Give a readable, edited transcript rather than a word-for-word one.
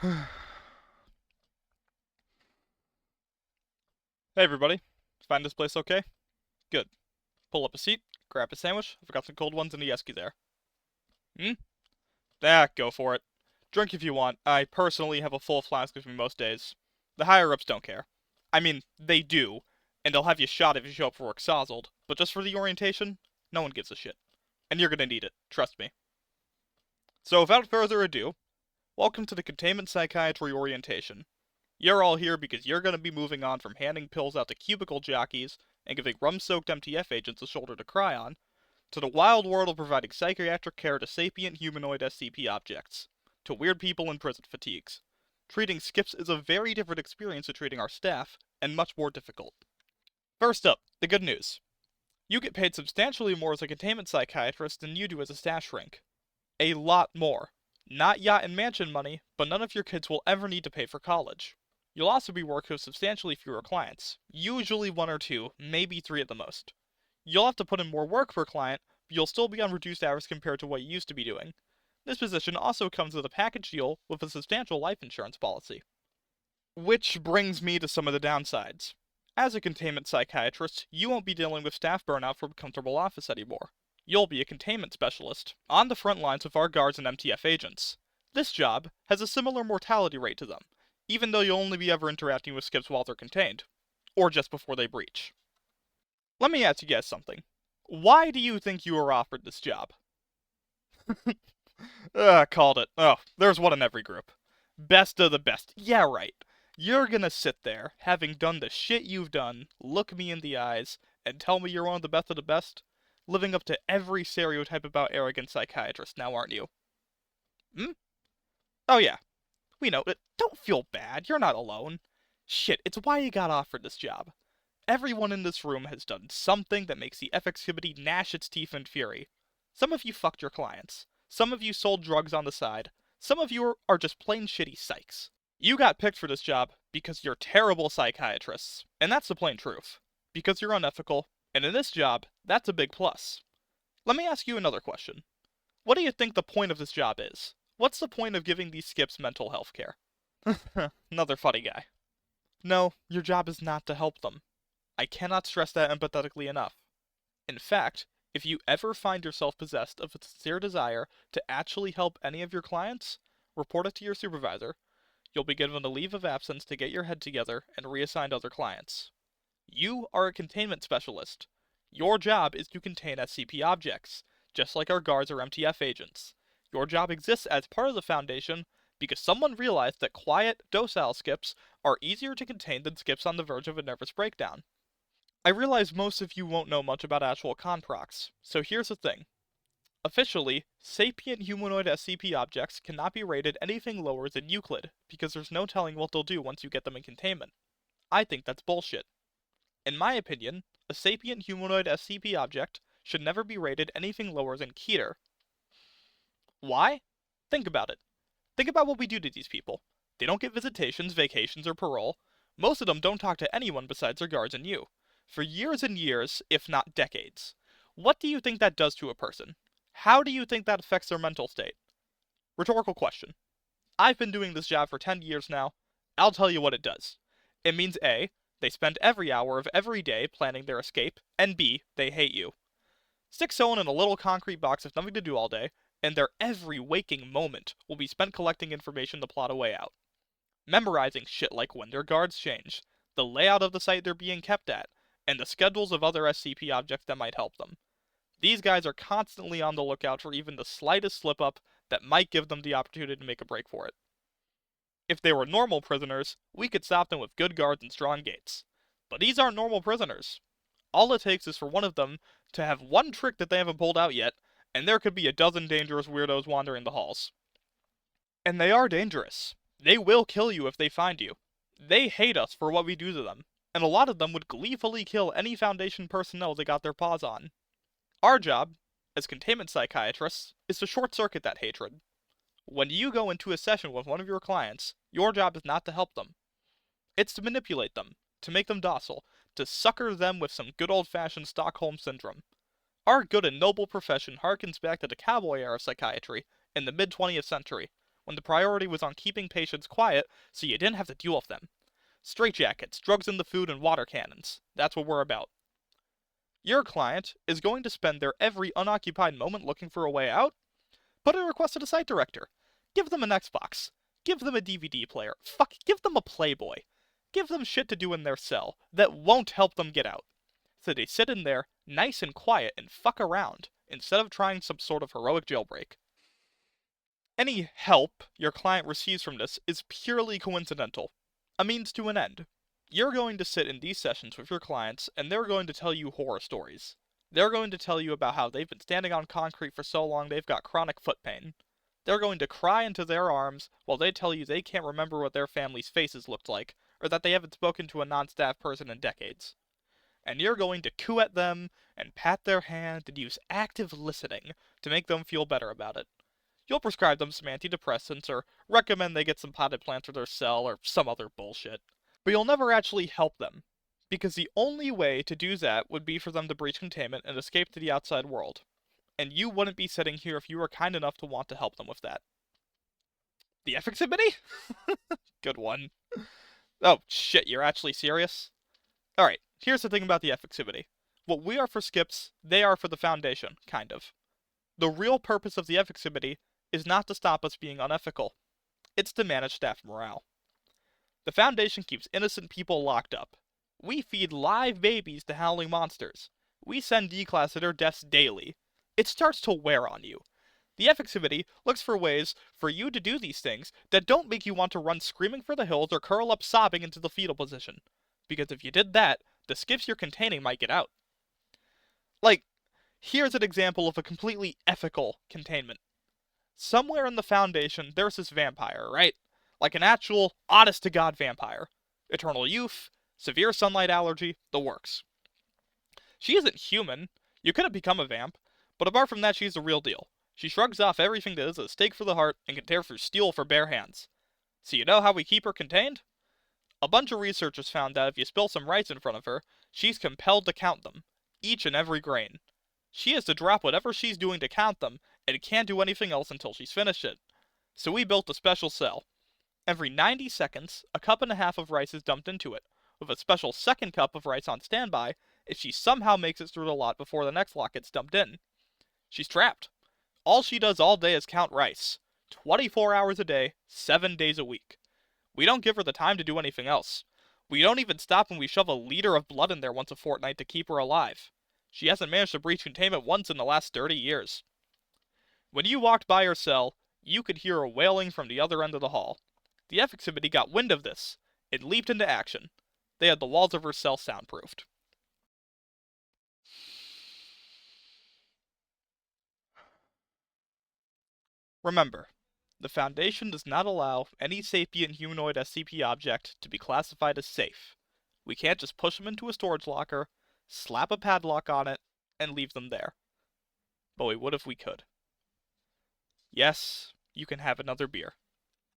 Hey everybody, find this place okay? Good. Pull up a seat, grab a sandwich. I've got some cold ones in the esky there. Hmm? Ah, go for it. Drink if you want. I personally have a full flask with me most days. The higher ups don't care. I mean, they do, and they'll have you shot if you show up for work sozzled, but just for the orientation, no one gives a shit. And you're gonna need it, trust me. So without further ado, welcome to the Containment Psychiatry orientation. You're all here because you're going to be moving on from handing pills out to cubicle jockeys and giving rum-soaked MTF agents a shoulder to cry on, to the wild world of providing psychiatric care to sapient humanoid SCP objects, to weird people in prison fatigues. Treating skips is a very different experience to treating our staff, and much more difficult. First up, the good news. You get paid substantially more as a containment psychiatrist than you do as a stash shrink. A lot more. Not yacht and mansion money, but none of your kids will ever need to pay for college. You'll also be working with substantially fewer clients, usually one or two, maybe three at the most. You'll have to put in more work per client, but you'll still be on reduced hours compared to what you used to be doing. This position also comes with a package deal with a substantial life insurance policy. Which brings me to some of the downsides. As a containment psychiatrist, you won't be dealing with staff burnout from a comfortable office anymore. You'll be a containment specialist, on the front lines with our guards and MTF agents. This job has a similar mortality rate to them, even though you'll only be ever interacting with skips while they're contained, or just before they breach. Let me ask you guys something. Why do you think you were offered this job? Called it. Oh, there's one in every group. Best of the best. Yeah, right. You're gonna sit there, having done the shit you've done, look me in the eyes, and tell me you're one of the best of the best? Living up to every stereotype about arrogant psychiatrists now, aren't you? Hmm? Oh yeah, we know it. Don't feel bad, you're not alone. Shit, it's why you got offered this job. Everyone in this room has done something that makes the ethics committee gnash its teeth in fury. Some of you fucked your clients. Some of you sold drugs on the side. Some of you are just plain shitty psychs. You got picked for this job because you're terrible psychiatrists. And that's the plain truth. Because you're unethical, and in this job, that's a big plus. Let me ask you another question. What do you think the point of this job is? What's the point of giving these skips mental health care? Another funny guy. No, your job is not to help them. I cannot stress that empathetically enough. In fact, if you ever find yourself possessed of a sincere desire to actually help any of your clients, report it to your supervisor. You'll be given a leave of absence to get your head together and reassigned other clients. You are a containment specialist. Your job is to contain SCP objects, just like our guards or MTF agents. Your job exists as part of the Foundation because someone realized that quiet, docile skips are easier to contain than skips on the verge of a nervous breakdown. I realize most of you won't know much about actual conprocs, so here's the thing. Officially, sapient humanoid SCP objects cannot be rated anything lower than Euclid, because there's no telling what they'll do once you get them in containment. I think that's bullshit. In my opinion, a sapient humanoid SCP object should never be rated anything lower than Keter. Why? Think about it. Think about what we do to these people. They don't get visitations, vacations, or parole. Most of them don't talk to anyone besides their guards and you. For years and years, if not decades. What do you think that does to a person? How do you think that affects their mental state? Rhetorical question. I've been doing this job for 10 years now. I'll tell you what it does. It means A, they spend every hour of every day planning their escape, and B, they hate you. Stick someone in a little concrete box with nothing to do all day, and their every waking moment will be spent collecting information to plot a way out. Memorizing shit like when their guards change, the layout of the site they're being kept at, and the schedules of other SCP objects that might help them. These guys are constantly on the lookout for even the slightest slip-up that might give them the opportunity to make a break for it. If they were normal prisoners, we could stop them with good guards and strong gates. But these aren't normal prisoners. All it takes is for one of them to have one trick that they haven't pulled out yet, and there could be a dozen dangerous weirdos wandering the halls. And they are dangerous. They will kill you if they find you. They hate us for what we do to them, and a lot of them would gleefully kill any Foundation personnel they got their paws on. Our job, as containment psychiatrists, is to short-circuit that hatred. When you go into a session with one of your clients, your job is not to help them. It's to manipulate them, to make them docile, to sucker them with some good old-fashioned Stockholm Syndrome. Our good and noble profession harkens back to the cowboy era of psychiatry in the mid-20th century, when the priority was on keeping patients quiet so you didn't have to deal with them. Straitjackets, drugs in the food, and water cannons. That's what we're about. Your client is going to spend their every unoccupied moment looking for a way out? Put a request to the site director. Give them an Xbox. Give them a DVD player. Fuck, give them a Playboy. Give them shit to do in their cell that won't help them get out. So they sit in there, nice and quiet, and fuck around, instead of trying some sort of heroic jailbreak. Any help your client receives from this is purely coincidental. A means to an end. You're going to sit in these sessions with your clients, and they're going to tell you horror stories. They're going to tell you about how they've been standing on concrete for so long they've got chronic foot pain. They're going to cry into their arms while they tell you they can't remember what their family's faces looked like, or that they haven't spoken to a non-staff person in decades. And you're going to coo at them, and pat their hand, and use active listening to make them feel better about it. You'll prescribe them some antidepressants, or recommend they get some potted plants for their cell, or some other bullshit. But you'll never actually help them, because the only way to do that would be for them to breach containment and escape to the outside world. And you wouldn't be sitting here if you were kind enough to want to help them with that. The ethics committee? Good one. Oh, shit, you're actually serious? Alright, here's the thing about the ethics committee. What we are for Skips, they are for the Foundation, kind of. The real purpose of the ethics committee is not to stop us being unethical. It's to manage staff morale. The Foundation keeps innocent people locked up. We feed live babies to howling monsters. We send D-class to their deaths daily. It starts to wear on you. The ethics committee looks for ways for you to do these things that don't make you want to run screaming for the hills or curl up sobbing into the fetal position. Because if you did that, the skips you're containing might get out. Like, here's an example of a completely ethical containment. Somewhere in the Foundation, there's this vampire, right? Like an actual, honest-to-God vampire. Eternal youth, severe sunlight allergy, the works. She isn't human. You couldn't become a vamp. But apart from that, she's the real deal. She shrugs off everything that is a stake for the heart and can tear through steel for bare hands. So you know how we keep her contained? A bunch of researchers found that if you spill some rice in front of her, she's compelled to count them. Each and every grain. She has to drop whatever she's doing to count them, and can't do anything else until she's finished it. So we built a special cell. Every 90 seconds, a cup and a half of rice is dumped into it, with a special second cup of rice on standby if she somehow makes it through the lot before the next lot gets dumped in. She's trapped. All she does all day is count rice. 24 hours a day, 7 days a week. We don't give her the time to do anything else. We don't even stop when we shove a liter of blood in there once a fortnight to keep her alive. She hasn't managed to breach containment once in the last 30 years. When you walked by her cell, you could hear her wailing from the other end of the hall. The ethics committee got wind of this. It leaped into action. They had the walls of her cell soundproofed. Remember, the Foundation does not allow any sapient humanoid SCP object to be classified as safe. We can't just push them into a storage locker, slap a padlock on it, and leave them there. But we would if we could. Yes, you can have another beer.